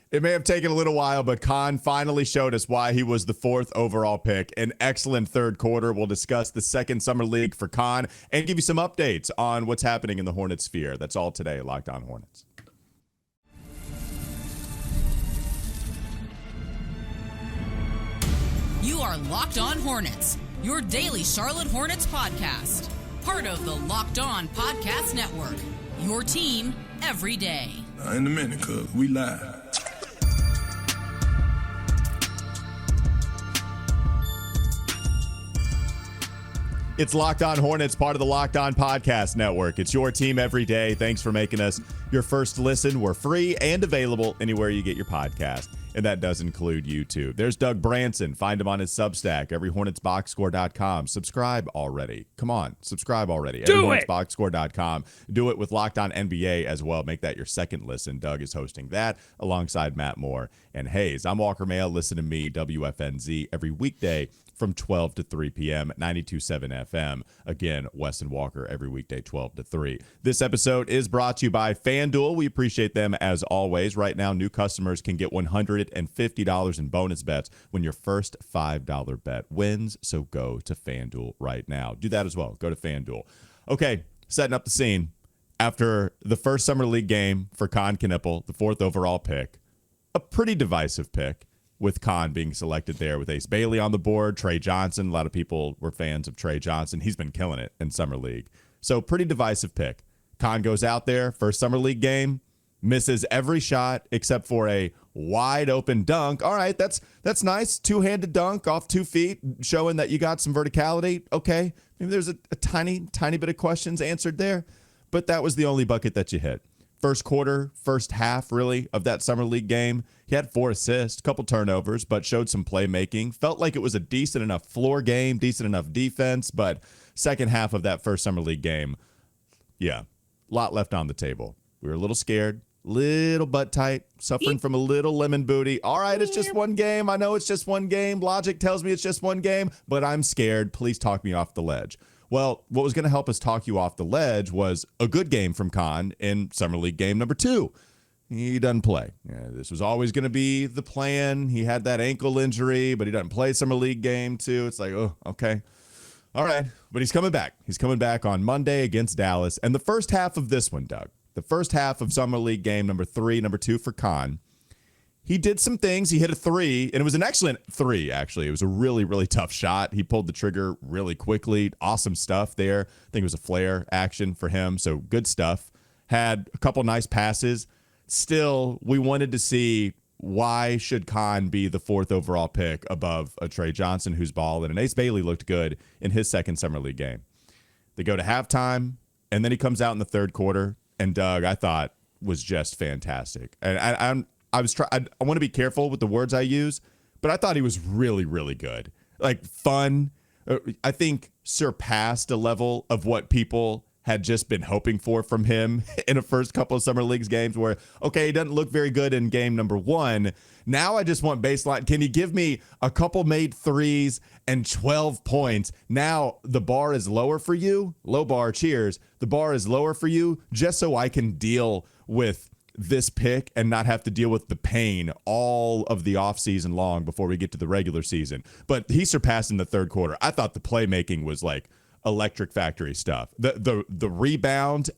It may have taken a little while, but Kon finally showed us why he was the 4th overall pick. An excellent third quarter. We'll discuss the second summer league for Kon and give you some updates on what's happening in the Hornets sphere. That's all today, Locked On Hornets. You are Locked On Hornets, your daily Charlotte Hornets podcast. Part of the Locked On Podcast Network, your team every day. In a minute, cuz we live. It's Locked On Hornets, part of the Locked On Podcast Network. It's your team every day. Thanks for making us your first listen. We're free and available anywhere you get your podcast, and that does include YouTube. There's Doug Branson. Find him on his Substack, everyhornetsboxscore.com. Subscribe already. Come on, subscribe already. Everyhornetsboxscore.com. Do it with Locked On NBA as well. Make that your second listen. Doug is hosting that alongside Matt Moore and Hayes. I'm Walker Mail. Listen to me, WFNZ, every weekday from 12 to 3 p.m. at 92.7 FM. Again, Weston Walker every weekday, 12 to 3. This episode is brought to you by FanDuel. We appreciate them as always. Right now, new customers can get $150 in bonus bets when your first $5 bet wins. So go to FanDuel right now. Do that as well. Go to FanDuel. Okay, setting up the scene. After the first Summer League game for Kon Knueppel, the 4th overall pick, a pretty divisive pick, with Kon being selected there with Ace Bailey on the board, Trey Johnson. A lot of people were fans of Trey Johnson. He's been killing it in Summer League. So pretty divisive pick. Kon goes out there, first Summer League game, misses every shot except for a wide open dunk. All right, that's nice. Two-handed dunk off 2 feet, showing that you got some verticality. Okay, maybe there's a tiny bit of questions answered there, but that was the only bucket that you hit. First quarter, first half, really, of that Summer League game, he had 4 assists, a couple turnovers, but showed some playmaking. Felt like it was a decent enough floor game, decent enough defense, but second half of that first Summer League game, yeah, a lot left on the table. We were a little scared, little butt tight, suffering from a little lemon booty. All right, it's just one game. I know it's just one game. Logic tells me it's just one game, but I'm scared. Please talk me off the ledge. Well, what was going to help us talk you off the ledge was a good game from Kon in Summer League game number 2. He doesn't play. Yeah, this was always going to be the plan. He had that ankle injury, but he doesn't play Summer League game 2. It's like, oh, okay. All right. But he's coming back. He's coming back on Monday against Dallas. And the first half of this one, Doug, the first half of Summer League game number 2 for Kon, he did some things. He hit a 3, and it was an excellent 3, actually. It was a really, really tough shot. He pulled the trigger really quickly. Awesome stuff there. I think it was a flare action for him, so good stuff. Had a couple nice passes. Still, we wanted to see why should Kon be the 4th overall pick above a Trey Johnson who's balled, and Ace Bailey looked good in his second Summer League game. They go to halftime, and then he comes out in the third quarter, and Doug, I thought, was just fantastic. And I want to be careful with the words I use, but I thought he was really, really good. Like, fun. I think surpassed a level of what people had just been hoping for from him in the first couple of Summer Leagues games where, okay, he doesn't look very good in game number 1. Now I just want baseline. Can he give me a couple made 3s and 12 points? Now the bar is lower for you. Low bar, cheers. The bar is lower for you just so I can deal with this pick and not have to deal with the pain all of the offseason long before we get to the regular season. But he surpassed in the third quarter. I thought the playmaking was like electric factory stuff. The rebound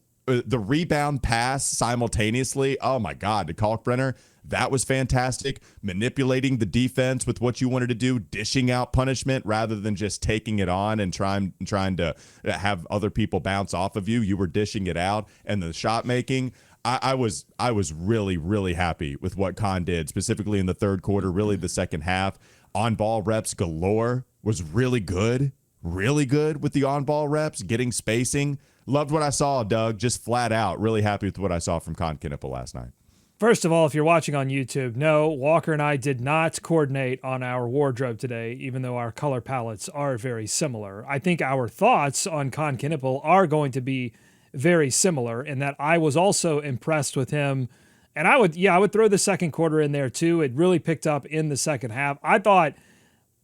pass simultaneously. Oh my God, to Kalkbrenner, that was fantastic. Manipulating the defense with what you wanted to do, dishing out punishment rather than just taking it on and trying to have other people bounce off of you. You were dishing it out, and the shot making. I was really, really happy with what Kon did, specifically in the third quarter, really the second half. On-ball reps galore, was really good with the on-ball reps, getting spacing. Loved what I saw, Doug, just flat out. Really happy with what I saw from Kon Knueppel last night. First of all, if you're watching on YouTube, no, Walker and I did not coordinate on our wardrobe today, even though our color palettes are very similar. I think our thoughts on Kon Knueppel are going to be very similar in that I was also impressed with him. And I would throw the second quarter in there too. It really picked up in the second half. I thought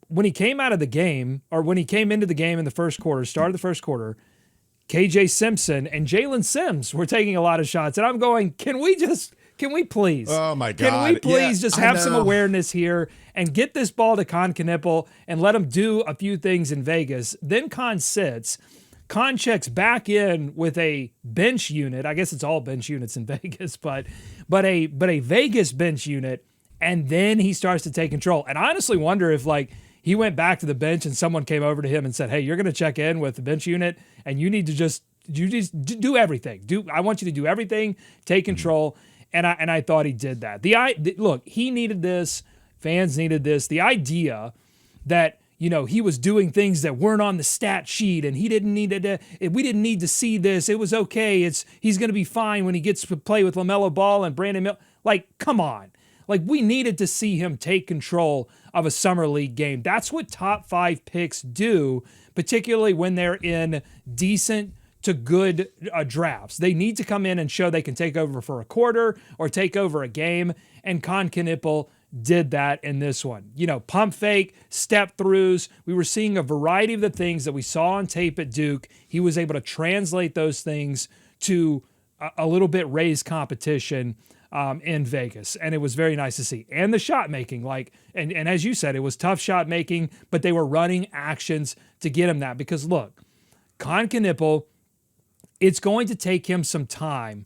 when he came out of the game, or when he came into the game in the first quarter, started the first quarter, KJ Simpson and Jalen Sims were taking a lot of shots. And I'm going, can we just Can we please? Oh my God. Can we please just have some know. awareness here and get this ball to Kon Knueppel and let him do a few things in Vegas? Then Kon sits. Kon checks back in with a bench unit. I guess it's all bench units in Vegas, but a Vegas bench unit, and then he starts to take control. And I honestly wonder if he went back to the bench and someone came over to him and said, "Hey, you're going to check in with the bench unit, and you need to just do everything. I want you to do everything, take control." And I thought he did that. Look, he needed this. Fans needed this. The idea that he was doing things that weren't on the stat sheet, and we didn't need to see this. It was okay. He's going to be fine when he gets to play with LaMelo Ball and Brandon Miller. Come on. We needed to see him take control of a summer league game. That's what top 5 picks do, particularly when they're in decent to good drafts. They need to come in and show they can take over for a quarter or take over a game, and Kon Knueppel did that in this one. Pump fake, step throughs. We were seeing a variety of the things that we saw on tape at Duke. He was able to translate those things to a little bit raised competition in Vegas, and it was very nice to see. And the shot making, and as you said, it was tough shot making, but they were running actions to get him that. Because look, Kon Knueppel, it's going to take him some time,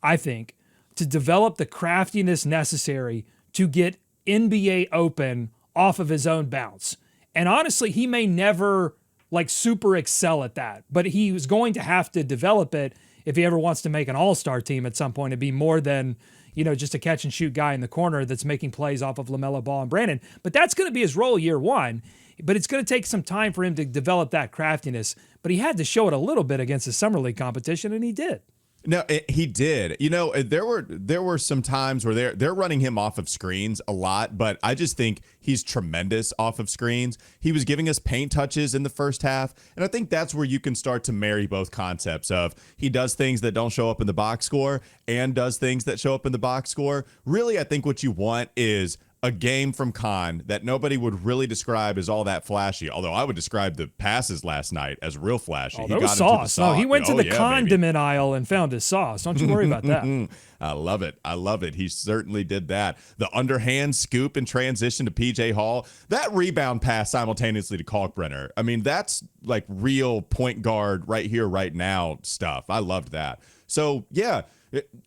I think, to develop the craftiness necessary to get NBA open off of his own bounce. And honestly, he may never super excel at that, but he was going to have to develop it if he ever wants to make an all-star team at some point and be more than, just a catch and shoot guy in the corner that's making plays off of LaMelo Ball and Brandon. But that's going to be his role year one. But it's going to take some time for him to develop that craftiness. But he had to show it a little bit against the summer league competition, and he did. No, he did. There were some times where they're running him off of screens a lot, but I just think he's tremendous off of screens. He was giving us paint touches in the first half, and I think that's where you can start to marry both concepts of he does things that don't show up in the box score and does things that show up in the box score. Really, I think what you want is a game from Kon that nobody would really describe as all that flashy. Although I would describe the passes last night as real flashy. Oh, there was sauce. No, he went to the condiment aisle and found his sauce. Don't you worry about that. I love it. He certainly did that. The underhand scoop and transition to PJ Hall. That rebound pass simultaneously to Kalkbrenner. I mean, that's real point guard right here, right now stuff. I loved that. So, yeah.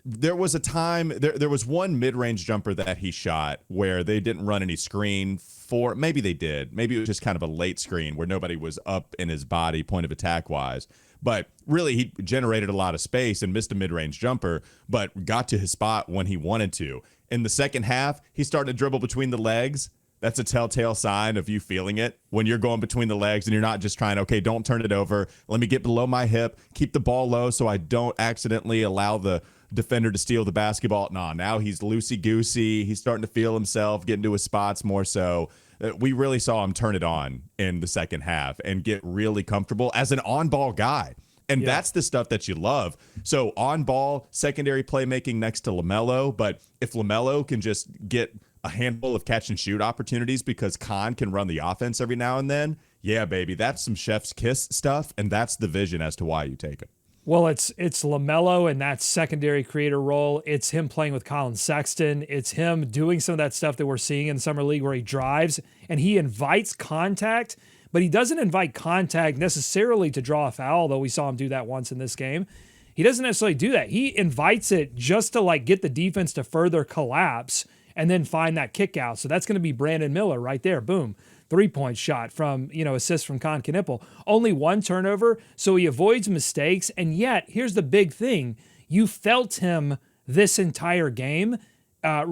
There was a time, there was one mid-range jumper that he shot where they didn't run any screen for, maybe they did. Maybe it was just kind of a late screen where nobody was up in his body point of attack-wise. But really, he generated a lot of space and missed a mid-range jumper, but got to his spot when he wanted to. In the second half, he started to dribble between the legs. That's a telltale sign of you feeling it when you're going between the legs and you're not just trying, okay, don't turn it over. Let me get below my hip, keep the ball low so I don't accidentally allow the defender to steal the basketball. Now he's loosey-goosey. He's starting to feel himself, get into his spots more so. We really saw him turn it on in the second half and get really comfortable as an on-ball guy. And that's the stuff that you love. So on-ball, secondary playmaking next to LaMelo. But if LaMelo can just get a handful of catch-and-shoot opportunities because Kon can run the offense every now and then, yeah, baby, that's some chef's kiss stuff, and that's the vision as to why you take him. Well, it's LaMelo in that secondary creator role. It's him playing with Colin Sexton. It's him doing some of that stuff that we're seeing in Summer League where he drives and he invites contact, but he doesn't invite contact necessarily to draw a foul, though we saw him do that once in this game. He doesn't necessarily do that. He invites it just to get the defense to further collapse and then find that kick out. So that's going to be Brandon Miller right there. Boom. 3-point shot from, assist from Kon Knueppel. Only one turnover, so he avoids mistakes. And yet, here's the big thing. You felt him this entire game. I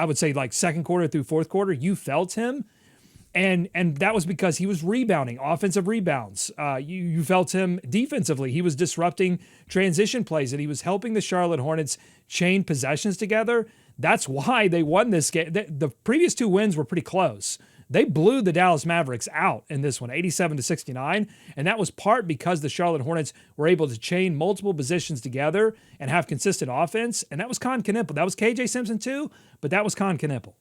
would say second quarter through fourth quarter, you felt him. And that was because he was rebounding, offensive rebounds. You felt him defensively. He was disrupting transition plays, and he was helping the Charlotte Hornets chain possessions together. That's why they won this game. The previous two wins were pretty close. They blew the Dallas Mavericks out in this one, 87-69, and that was part because the Charlotte Hornets were able to chain multiple positions together and have consistent offense, and that was Kon Knueppel. That was KJ Simpson too, but that was Kon Knueppel.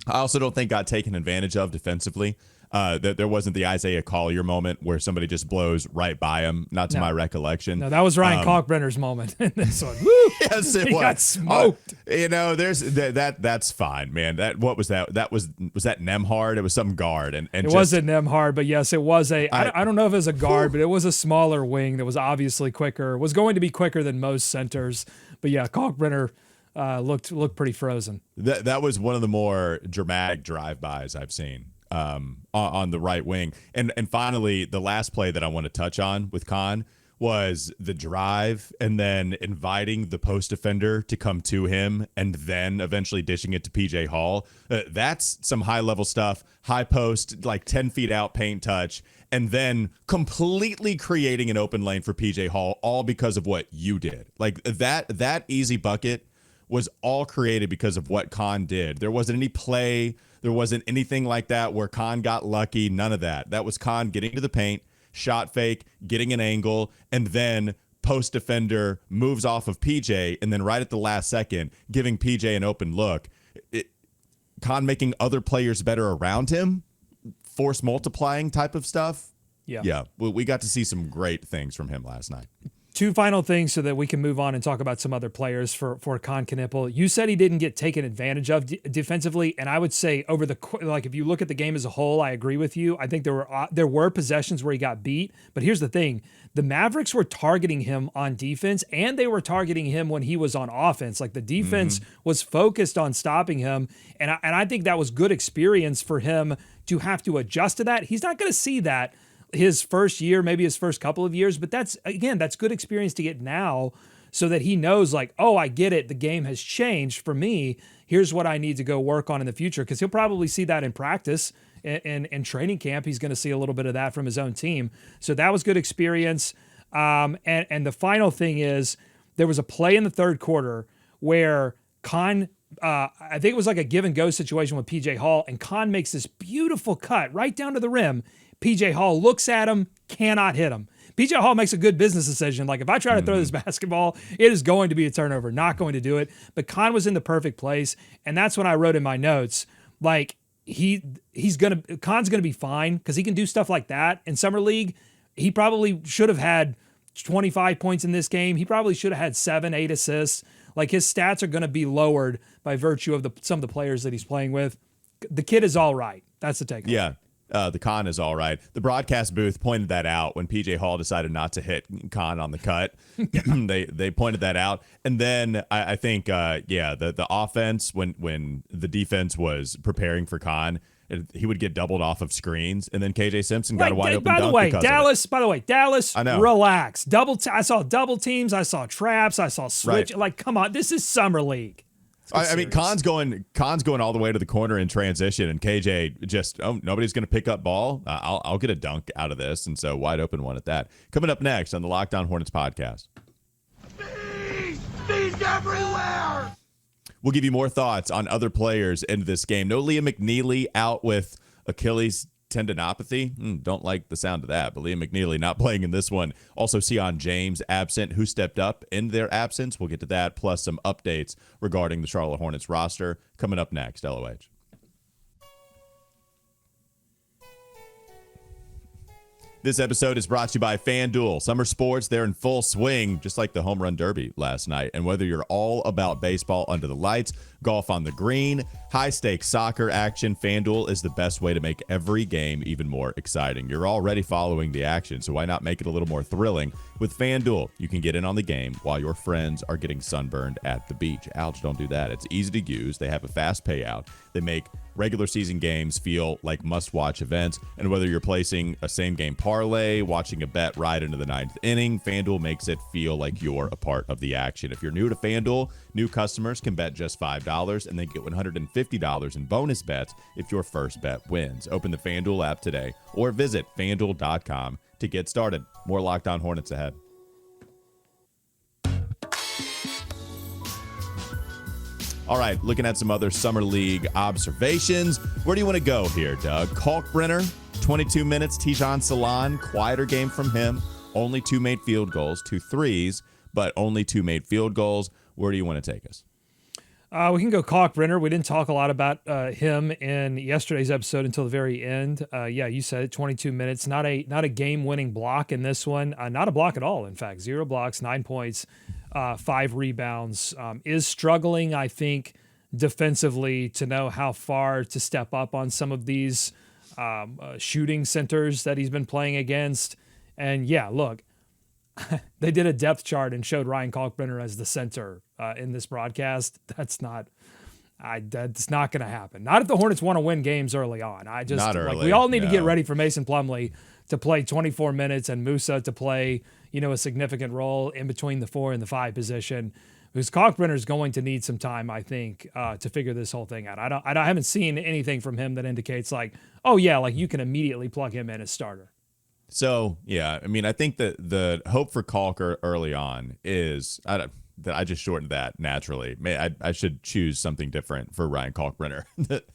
I also don't think got taken advantage of defensively. that there wasn't the Isaiah Collier moment where somebody just blows right by him, not to my recollection. No, that was Ryan Kalkbrenner's moment in this one. Woo! Yes, it he was. got smoked. There's that's fine, man. What was that? Was that Nemhard? It was some guard, and it wasn't Nemhard, but yes, it was I don't know if it was a guard, but it was a smaller wing that was obviously quicker. Was going to be quicker than most centers, but yeah, Kalkbrenner looked pretty frozen. That was one of the more dramatic drive-bys I've seen. On the right wing. And finally, the last play that I want to touch on with Kon was the drive and then inviting the post defender to come to him and then eventually dishing it to PJ Hall. That's some high-level stuff, high post, like 10 feet out paint touch, and then completely creating an open lane for PJ Hall, all because of what you did. Like that easy bucket was all created because of what Kon did. There wasn't any play. There wasn't anything like that where Kon got lucky. None of that. That was Kon getting to the paint, shot fake, getting an angle, and then post defender moves off of PJ, and then right at the last second, giving PJ an open look. Kon making other players better around him, force multiplying type of stuff. Yeah. We got to see some great things from him last night. Two final things so that we can move on and talk about some other players for Kon Knueppel. You said he didn't get taken advantage of defensively, and I would say if you look at the game as a whole, I agree with you. I think there were possessions where he got beat, but here's the thing. The Mavericks were targeting him on defense, and they were targeting him when he was on offense. Like the defense was focused on stopping him, and I think that was good experience for him to have to adjust to that. He's not going to see that his first year, maybe his first couple of years, but that's good experience to get now so that he knows like, oh, I get it. The game has changed for me. Here's what I need to go work on in the future. Cause he'll probably see that in practice and training camp. He's going to see a little bit of that from his own team. So that was good experience. And the final thing is there was a play in the third quarter where Kon, I think it was like a give and go situation with PJ Hall, and Kon makes this beautiful cut right down to the rim. PJ Hall looks at him, cannot hit him. PJ Hall makes a good business decision. Like, if I try to throw this basketball, it is going to be a turnover, not going to do it. But Kon was in the perfect place, and that's when I wrote in my notes, like, Kon's gonna be fine because he can do stuff like that in Summer League. He probably should have had 25 points in this game. He probably should have had 7-8 assists. Like, his stats are going to be lowered by virtue of some of the players that he's playing with. The kid is all right. That's the takeaway. Yeah. The Kon is all right. The broadcast booth pointed that out when PJ Hall decided not to hit Kon on the cut. They pointed that out. And then I think, the offense, when the defense was preparing for Kon, he would get doubled off of screens, and then KJ Simpson got a wide open dunk because By the way, Dallas, I know. Relax. I saw double teams. I saw traps. I saw switch. Right. Like, come on. This is Summer League. I mean, Kon's going all the way to the corner in transition, and KJ just, nobody's going to pick up ball. I'll get a dunk out of this, and so wide open one at that. Coming up next on the Locked On Hornets podcast. Bees everywhere! We'll give you more thoughts on other players in this game. No Liam McNeely out with Achilles tendinopathy. Don't like the sound of that, but Liam McNeely not playing in this one. Also, Sion James absent. Who stepped up in their absence? We'll get to that, plus some updates regarding the Charlotte Hornets roster coming up next. LOH. This episode is brought to you by FanDuel. Summer sports, they're in full swing, just like the home run derby last night. And whether you're all about baseball under the lights, golf on the green, high-stakes soccer action, FanDuel is the best way to make every game even more exciting. You're already following the action, so why not make it a little more thrilling? With FanDuel, you can get in on the game while your friends are getting sunburned at the beach. Ouch, don't do that. It's easy to use. They have a fast payout. They make regular season games feel like must-watch events. And whether you're placing a same-game parlay, watching a bet right into the ninth inning, FanDuel makes it feel like you're a part of the action. If you're new to FanDuel, new customers can bet just $5 and then get $150 in bonus bets if your first bet wins. Open the FanDuel app today or visit FanDuel.com to get started. More Locked On Hornets ahead. All right, looking at some other Summer League observations. Where do you want to go here, Doug? Kalkbrenner, 22 minutes. Tidjane Salaun, quieter game from him. Only 2 made field goals, 2 threes, but only 2 made field goals. Where do you want to take us? We can go Kalkbrenner. We didn't talk a lot about him in yesterday's episode until the very end. Yeah, you said it, 22 minutes. Not a game-winning block in this one. Not a block at all, in fact. 0 blocks, 9 points, 5 rebounds. Is struggling, I think, defensively to know how far to step up on some of these shooting centers that he's been playing against. And yeah, look, they did a depth chart and showed Ryan Kalkbrenner as the center in this broadcast. That's not going to happen. Not if the Hornets want to win games early on. Not early, we all need to get ready for Mason Plumlee to play 24 minutes and Musa to play, a significant role in between the 4 and the 5 position. Because Kalkbrenner is going to need some time, I think, to figure this whole thing out. I haven't seen anything from him that indicates you can immediately plug him in as starter. So, yeah, I mean, I think that the hope for Kalk early on is that I just shortened that naturally. I should choose something different for Ryan Kalkbrenner.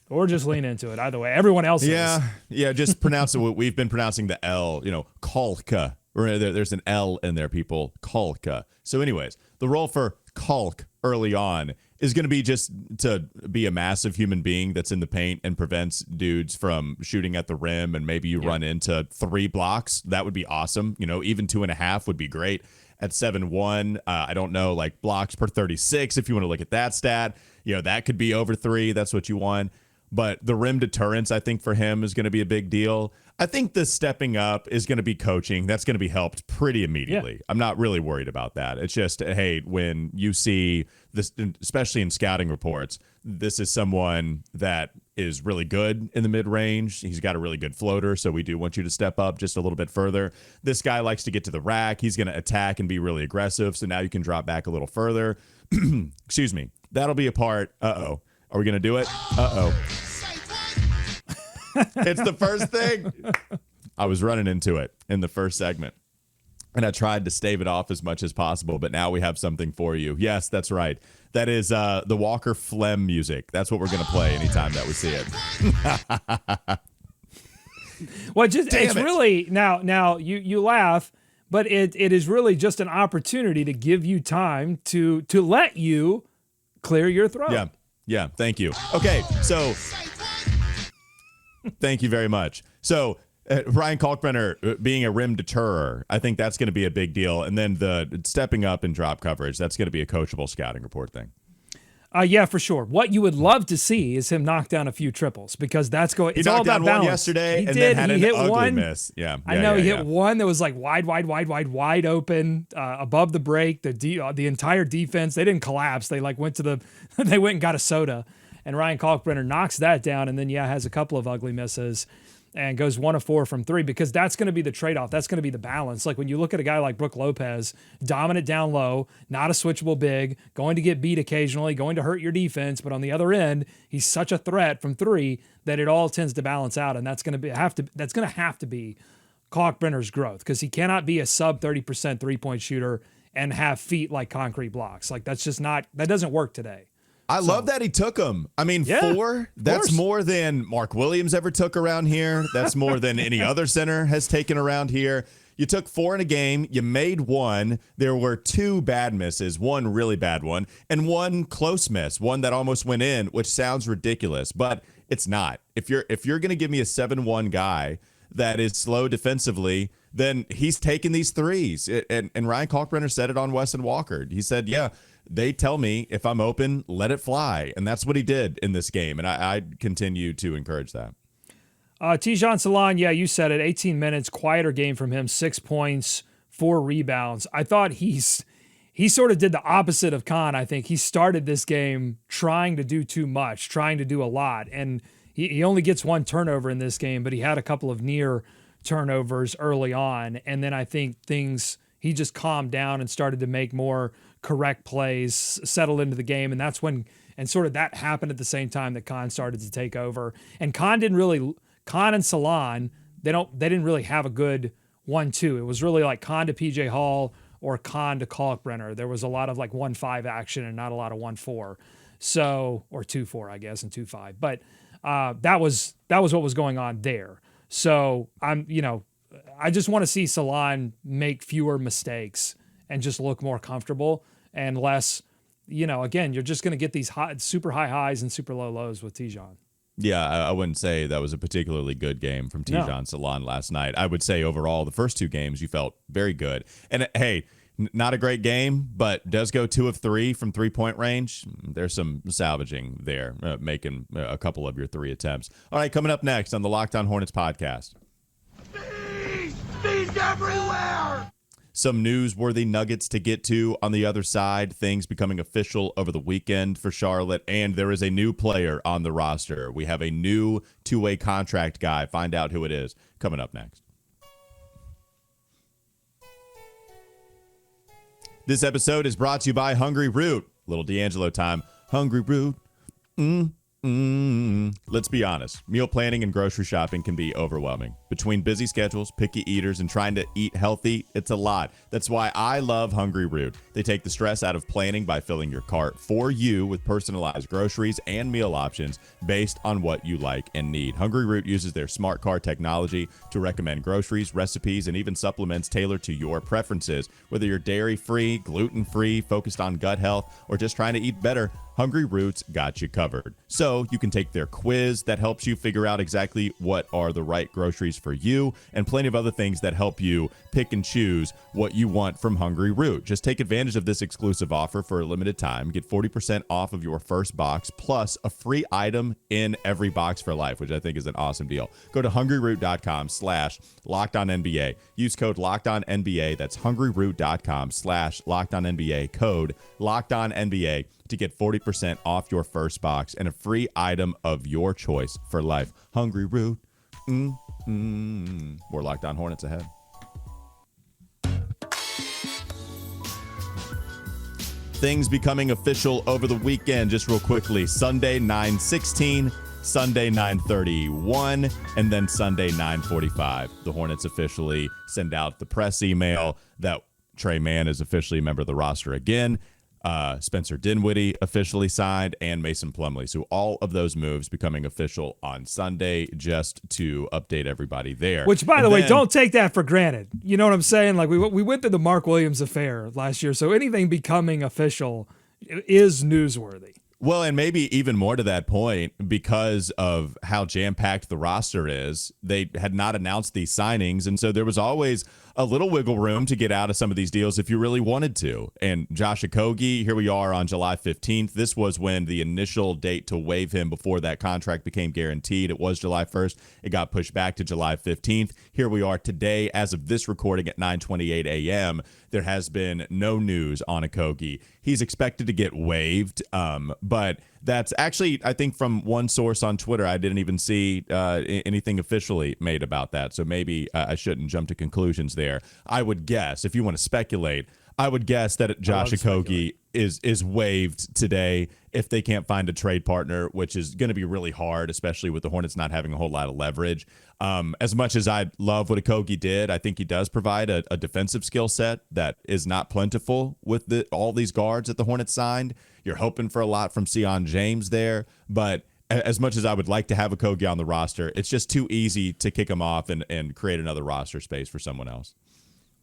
Or just lean into it. Either way, everyone else is. Yeah, just pronounce it. We've been pronouncing the L, Kalka. There's an L in there, people. Kalka. So anyways, the role for Kalk early on is going to be just to be a massive human being that's in the paint and prevents dudes from shooting at the rim, and maybe you run into 3 blocks. That would be awesome. Even 2.5 would be great. At 7-1, I don't know, like blocks per 36, if you want to look at that stat, that could be over 3. That's what you want. But the rim deterrence, I think, for him is going to be a big deal. I think the stepping up is going to be coaching. That's going to be helped pretty immediately. Yeah. I'm not really worried about that. It's just, hey, when you see this, especially in scouting reports, this is someone that is really good in the mid-range. He's got a really good floater, so we do want you to step up just a little bit further. This guy likes to get to the rack. He's going to attack and be really aggressive, so now you can drop back a little further. Excuse me. That'll be a part. Uh-oh. Are we going to do it? Uh-oh. It's the first thing. I was running into it in the first segment, and I tried to stave it off as much as possible, but now we have something for you. Yes, that's right. That is the Walker Phlegm music. That's what we're going to play anytime that we see it. Well, it's really, now you laugh, but it is really just an opportunity to give you time to let you clear your throat. Yeah, thank you. Okay, so thank you very much. So Ryan Kalkbrenner being a rim deterrer, I think that's going to be a big deal. And then the stepping up and drop coverage, that's going to be a coachable scouting report thing. Yeah, for sure. What you would love to see is him knock down a few triples, because that's going. It's all about balance. He knocked down one yesterday and then had an ugly miss. Yeah, I know he hit one that was like wide open above the break. The entire defense, they didn't collapse. They went and got a soda, and Ryan Kalkbrenner knocks that down, and then has a couple of ugly misses, and goes 1 of 4 from 3, because that's going to be the trade-off. That's going to be the balance. Like when you look at a guy like Brook Lopez, dominant down low, not a switchable big, going to get beat occasionally, going to hurt your defense, but on the other end, he's such a threat from 3 that it all tends to balance out, and that's going to have to be Kalkbrenner's growth, because he cannot be a sub 30% three-point shooter and have feet like concrete blocks. Like that doesn't work today. I love that he took them. I mean, 4, that's more than Mark Williams ever took around here. That's more than any other center has taken around here. You took 4 in a game. You made 1. There were 2 bad misses, 1 really bad one, and 1 close miss, 1 that almost went in, which sounds ridiculous, but it's not. If you're going to give me a 7-1 guy that is slow defensively, then he's taking these threes. And Ryan Kalkbrenner said it on Wes and Walker. He said, they tell me if I'm open, let it fly. And that's what he did in this game. And I continue to encourage that. Tidjane Salaun, you said it, 18 minutes, quieter game from him, 6 points, 4 rebounds. I thought he sort of did the opposite of Kon. I think he started this game trying to do too much, trying to do a lot. And he only gets 1 turnover in this game, but he had a couple of near turnovers early on. And then I think he just calmed down and started to make more correct plays, settled into the game, and that's when, and sort of that happened at the same time that Kon started to take over. And Kon and Salaun, they didn't really have a good 1-2. It was really like Kon to PJ Hall or Kon to Kalkbrenner. There was a lot of like 1-5 action and not a lot of 1-4. So, or 2-4, I guess, and 2-5. But that was what was going on there. So I just want to see Salaun make fewer mistakes and just look more comfortable and less again, you're just going to get these super high highs and super low lows with Tidjane. Yeah, I wouldn't say that was a particularly good game from Tidjane Salaun last night. I would say overall, the first two games, you felt very good. And hey, not a great game, but does go 2 of 3 from 3-point range. There's some salvaging there, making a couple of your 3 attempts. All right, coming up next on the Locked On Hornets podcast. Bees everywhere! Some newsworthy nuggets to get to on the other side, things becoming official over the weekend for Charlotte, and there is a new player on the roster. We have a new two-way contract guy. Find out who it is coming up next. This episode is brought to you by Hungry Root. Little D'Angelo time. Hungry Root. Let's be honest. Meal planning and grocery shopping can be overwhelming. Between busy schedules, picky eaters, and trying to eat healthy, it's a lot. That's why I love Hungry Root. They take the stress out of planning by filling your cart for you with personalized groceries and meal options based on what you like and need. Hungry Root uses their smart cart technology to recommend groceries, recipes, and even supplements tailored to your preferences. Whether you're dairy-free, gluten-free, focused on gut health, or just trying to eat better, Hungry Roots got you covered. So you can take their quiz that helps you figure out exactly what are the right groceries for you, and plenty of other things that help you pick and choose what you want from Hungry Root. Just take advantage of this exclusive offer for a limited time. Get 40% off of your first box plus a free item in every box for life, which I think is an awesome deal. Go to hungryroot.com/LockedOnNBA. Use code LockedOnNBA. That's hungryroot.com/LockedOnNBA. Code LockedOnNBA to get 40% off your first box and a free item of your choice for life. Hungry Root. More Locked On Hornets ahead. Things becoming official over the weekend. Just real quickly, Sunday 9:16, Sunday 9:31, and then Sunday 9:45. The Hornets officially send out the press email that Tre Mann is officially a member of the roster again. Spencer Dinwiddie officially signed, and Mason Plumlee. So all of those moves becoming official on Sunday, just to update everybody there. Which, by the way, don't take that for granted. You know what I'm saying? Like, we went through the Mark Williams affair last year, so anything becoming official is newsworthy. Well, and maybe even more to that point, because of how jam-packed the roster is, they had not announced these signings, and so there was always a little wiggle room to get out of some of these deals if you really wanted to. And Josh Okogie, here we are on July 15th. This was when the initial date to waive him before that contract became guaranteed. It was July 1st. It got pushed back to July 15th. Here we are today, as of this recording at 9:28 a.m. There has been no news on Okogie. He's expected to get waived, but that's actually, I think, from one source on Twitter. I didn't even see anything officially made about that, so maybe I shouldn't jump to conclusions there. I would guess, if you want to speculate, I would guess that Josh Okogie is waived today if they can't find a trade partner, which is going to be really hard, especially with the Hornets not having a whole lot of leverage. As much as I love what Okogie did, I think he does provide a defensive skill set that is not plentiful with all these guards that the Hornets signed. You're hoping for a lot from Sion James there, but as much as I would like to have Okogie on the roster, it's just too easy to kick him off and create another roster space for someone else.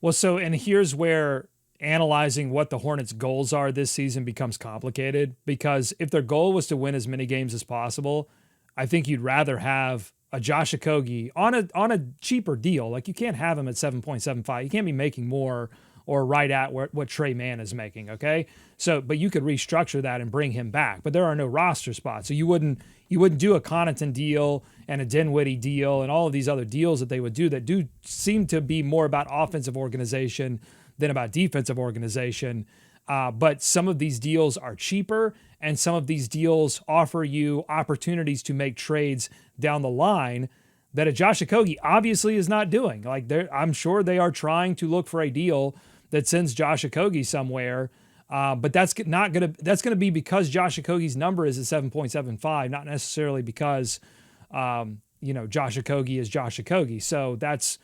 Well, so, and here's where analyzing what the Hornets' goals are this season becomes complicated, because if their goal was to win as many games as possible, I think you'd rather have a Josh Okogie on a cheaper deal. Like, you can't have him at 7.75. You can't be making more or right at what Tre Mann is making, okay? So, but you could restructure that and bring him back. But there are no roster spots. So you wouldn't do a Connaughton deal and a Dinwiddie deal and all of these other deals that they would do that do seem to be more about offensive organization than about defensive organization. But some of these deals are cheaper, and some of these deals offer you opportunities to make trades down the line that a Josh Okogie obviously is not doing. Like, I'm sure they are trying to look for a deal that sends Josh Okogie somewhere, but that's going to be because Josh Okogie's number is at 7.75, not necessarily because Josh Okogie is Josh Okogie. So that's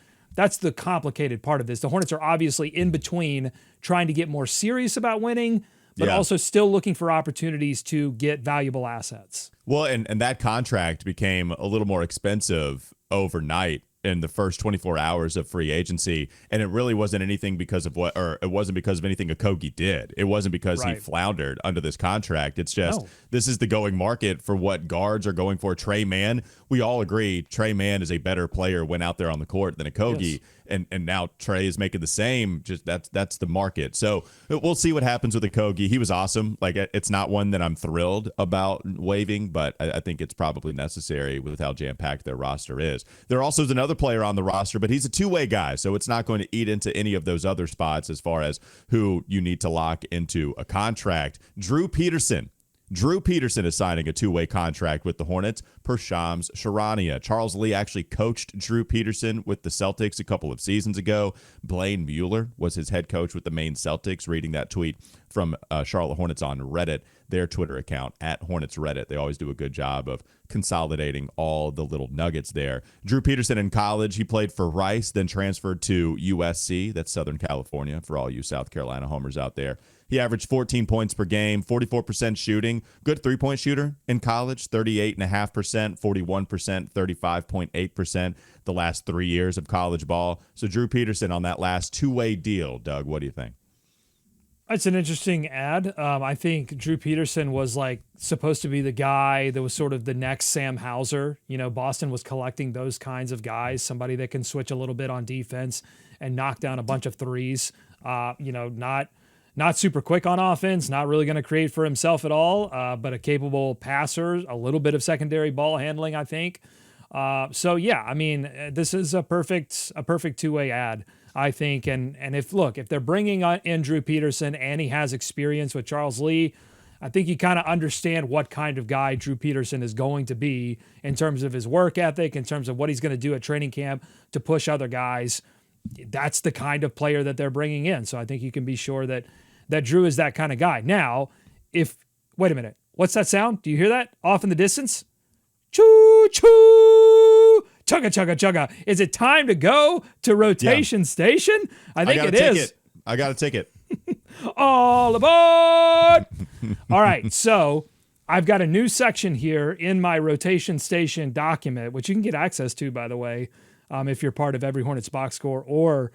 the complicated part of this. The Hornets are obviously in between trying to get more serious about winning, but also still looking for opportunities to get valuable assets. Well, and that contract became a little more expensive overnight in the first 24 hours of free agency, and it really wasn't anything because of it wasn't because of anything Okogie did. It wasn't because he floundered under this contract. It's just this is the going market for what guards are going for. Trey Mann, we all agree Trey Mann is a better player when out there on the court than Okogie. Yes. And now Trey is making the same. Just that's the market. So we'll see what happens with Okogie. He was awesome. Like, it's not one that I'm thrilled about waiving, but I think it's probably necessary with how jam-packed their roster is. There also is another player on the roster, but he's a two-way guy, so it's not going to eat into any of those other spots as far as who you need to lock into a contract. Drew Peterson is signing a two-way contract with the Hornets per Shams Charania. Charles Lee actually coached Drew Peterson with the Celtics a couple of seasons ago. Blaine Mueller was his head coach with the Maine Celtics. Reading that tweet from Charlotte Hornets on Reddit, their Twitter account, at Hornets Reddit. They always do a good job of consolidating all the little nuggets there. Drew Peterson in college, he played for Rice, then transferred to USC. That's Southern California for all you South Carolina homers out there. He averaged 14 points per game, 44% shooting. Good three-point shooter in college, 38.5%, 41%, 35.8% the last 3 years of college ball. So Drew Peterson on that last two-way deal. Doug, what do you think? It's an interesting ad. I think Drew Peterson was supposed to be the guy that was sort of the next Sam Hauser. Boston was collecting those kinds of guys, somebody that can switch a little bit on defense and knock down a bunch of threes. Not super quick on offense, not really going to create for himself at all, but a capable passer, a little bit of secondary ball handling, I think. This is a perfect two-way ad, I think. And if they're bringing in Drew Peterson and he has experience with Charles Lee, I think you kind of understand what kind of guy Drew Peterson is going to be in terms of his work ethic, in terms of what he's going to do at training camp to push other guys. That's the kind of player that they're bringing in. So I think you can be sure that Drew is that kind of guy. Now, wait a minute, what's that sound? Do you hear that off in the distance? Choo, choo, chugga, chugga, chugga. Is it time to go to rotation station? I think it is. I got a ticket. All aboard. All right. So I've got a new section here in my rotation station document, which you can get access to, by the way, if you're part of Every Hornets Box Score or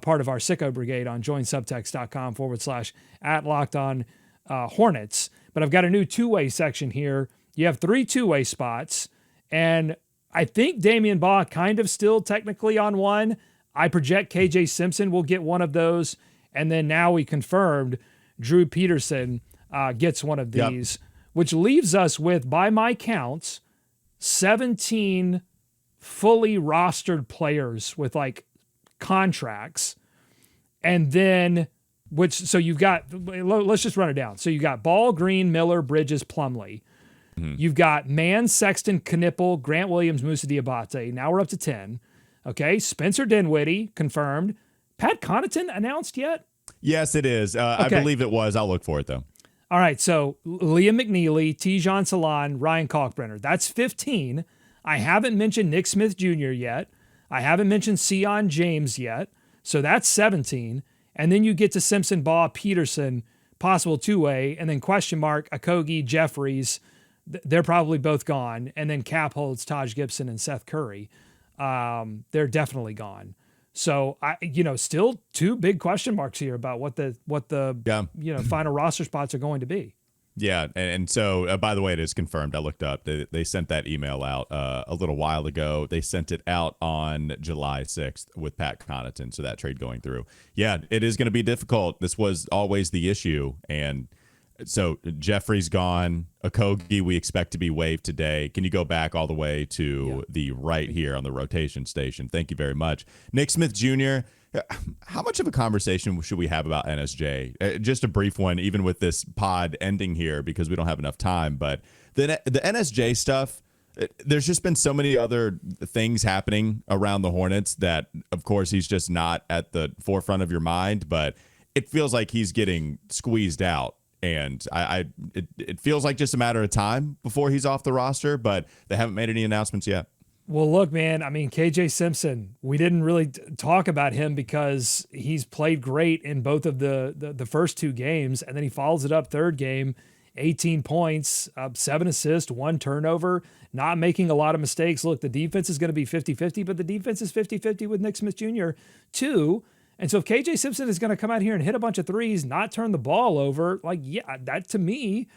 part of our Sicko Brigade on joinsubtext.com/@LockedOnHornets. But I've got a new two-way section here. You have 3 two-way spots, and I think Damian Baugh kind of still technically on one. I project KJ Simpson will get one of those, and then now we confirmed Drew Peterson gets one of these, which leaves us with, by my counts, 17 fully rostered players with contracts. And then so you've got, let's just run it down. So you got Ball, Green, Miller, Bridges, Plumlee. Mm-hmm. You've got Mann, Sexton, Knueppel, Grant Williams, Moussa Diabate. Now we're up to 10. Okay. Spencer Dinwiddie confirmed. Pat Connaughton announced yet? Yes, it is. Okay. I believe it was. I'll look for it though. All right. So Liam McNeely, Tidjane Salaun, Ryan Kalkbrenner. That's 15. I haven't mentioned Nick Smith Jr. yet. I haven't mentioned Sion James yet. So that's 17. And then you get to Simpson, Baugh, Peterson, possible two-way, and then question mark, Okogie, Jeffries. They're probably both gone. And then Cap holds Taj Gibson and Seth Curry. They're definitely gone. So still 2 big question marks here about what the final roster spots are going to be. Yeah, and so, by the way, it is confirmed. I looked up. They sent that email out a little while ago. They sent it out on July 6th with Pat Connaughton, so that trade going through. Yeah, it is going to be difficult. This was always the issue. And so Jeffrey's gone. Okogie, we expect to be waived today. Can you go back all the way to the right here on the rotation station? Thank you very much. Nick Smith Jr., how much of a conversation should we have about NSJ? Just a brief one, even with this pod ending here because we don't have enough time. But the NSJ stuff, there's just been so many other things happening around the Hornets that, of course, he's just not at the forefront of your mind. But it feels like he's getting squeezed out. And it feels like just a matter of time before he's off the roster. But they haven't made any announcements yet. Well, look, man, I mean, KJ Simpson, we didn't really talk about him because he's played great in both of the first 2 games, and then he follows it up third game 18 points, 7 assists, 1 turnover, not making a lot of mistakes. Look, the defense is going to be 50-50, but the defense is 50-50 with Nick Smith Jr. too. And so if KJ Simpson is going to come out here and hit a bunch of threes, not turn the ball over, like, yeah, that to me,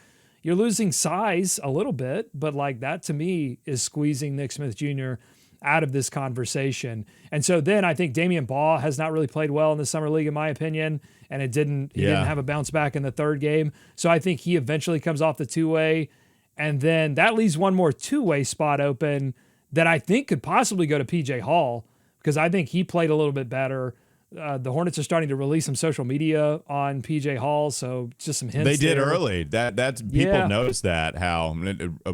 you're losing size a little bit, but like that to me is squeezing Nick Smith Jr. out of this conversation. And so then I think Damian Baugh has not really played well in the summer league, in my opinion, and he didn't have a bounce back in the third game. So I think he eventually comes off the two-way, and then that leaves one more two-way spot open that I think could possibly go to PJ Hall, because I think he played a little bit better. The Hornets are starting to release some social media on PJ Hall, so just some hints. They did there. early. That's people noticed that, how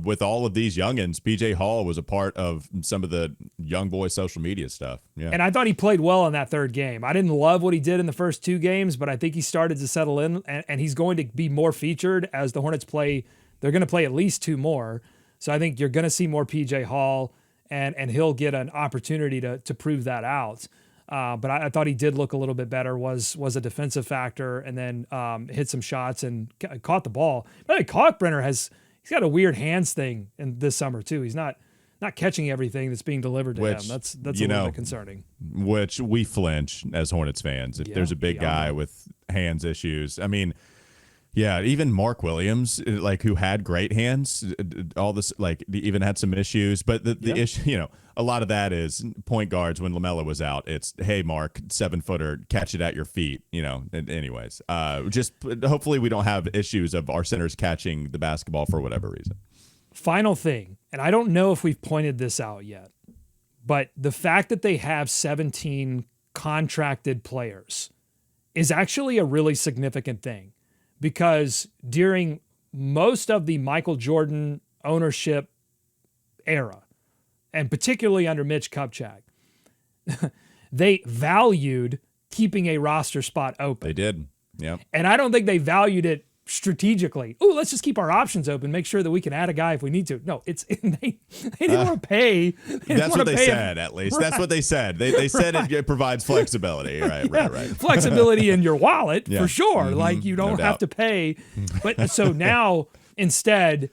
with all of these youngins, PJ Hall was a part of some of the young boy social media stuff. Yeah. And I thought he played well in that third game. I didn't love what he did in the first 2 games, but I think he started to settle in, and he's going to be more featured as the Hornets play. They're going to play at least 2 more. So I think you're going to see more PJ Hall, and he'll get an opportunity to prove that out. But I thought he did look a little bit better, was a defensive factor, and then hit some shots and caught the ball. By the way, Kalkbrenner he's got a weird hands thing in this summer too. He's not catching everything that's being delivered to him. That's a little bit concerning. Which we flinch as Hornets fans. If there's a big guy with hands issues. I mean, yeah, even Mark Williams, like, who had great hands, all this, like, even had some issues. But the issue, a lot of that is point guards when LaMelo was out. It's, hey, Mark, 7-footer, catch it at your feet. Anyways, just hopefully we don't have issues of our centers catching the basketball for whatever reason. Final thing, and I don't know if we've pointed this out yet, but the fact that they have 17 contracted players is actually a really significant thing. Because during most of the Michael Jordan ownership era, and particularly under Mitch Kupchak, they valued keeping a roster spot open. They did, yeah. And I don't think they valued it strategically. Oh, let's just keep our options open, make sure that we can add a guy if we need to. No, they didn't want to pay. That's what they said, at least. Right. That's what they said. They said it provides flexibility. Right. Flexibility in your wallet, for sure. Mm-hmm. Like, you don't have to pay. But so now, instead,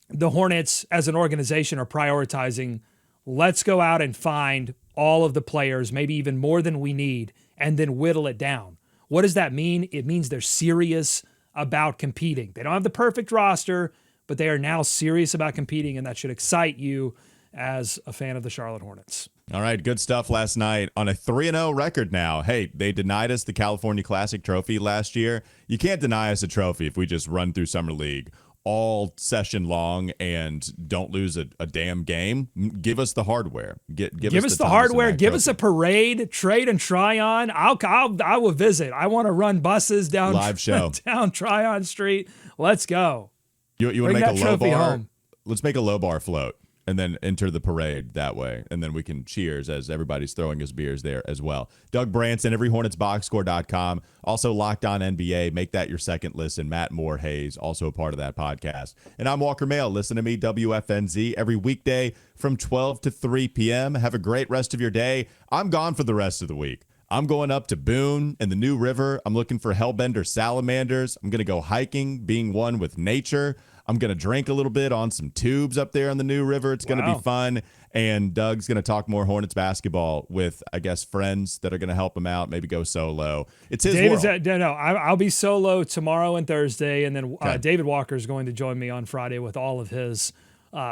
the Hornets as an organization are prioritizing, let's go out and find all of the players, maybe even more than we need, and then whittle it down. What does that mean? It means they're serious about competing. They don't have the perfect roster, but they are now serious about competing, and that should excite you as a fan of the Charlotte Hornets. All right, good stuff last night on a 3-0 record now. Hey, they denied us the California Classic trophy last year. You can't deny us a trophy if we just run through Summer League all session long and don't lose a damn game. Give us the hardware. Give us the hardware. Give us a parade, trade and try on. I will visit. I want to run buses down live show down Tryon Street. Let's go. You want to make a low bar? Home. Let's make a low bar float and then enter the parade that way. And then we can cheers as everybody's throwing us beers there as well. Doug Branson, everyhornetsboxscore.com. Also Locked On NBA. Make that your second listen. Matt Moore Hayes, also a part of that podcast. And I'm Walker Mail. Listen to me, WFNZ, every weekday from 12 to 3 p.m. Have a great rest of your day. I'm gone for the rest of the week. I'm going up to Boone and the New River. I'm looking for hellbender salamanders. I'm going to go hiking, being one with nature. I'm going to drink a little bit on some tubes up there on the New River. It's going to be fun. And Doug's going to talk more Hornets basketball with, I guess, friends that are going to help him out, maybe go solo. It's his world. I'll be solo tomorrow and Thursday, and then David Walker is going to join me on Friday with all of his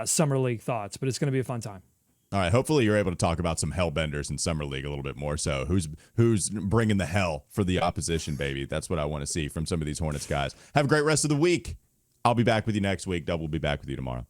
Summer League thoughts. But it's going to be a fun time. All right, hopefully you're able to talk about some hellbenders in Summer League a little bit more. So who's bringing the hell for the opposition, baby? That's what I want to see from some of these Hornets guys. Have a great rest of the week. I'll be back with you next week. Doug will be back with you tomorrow.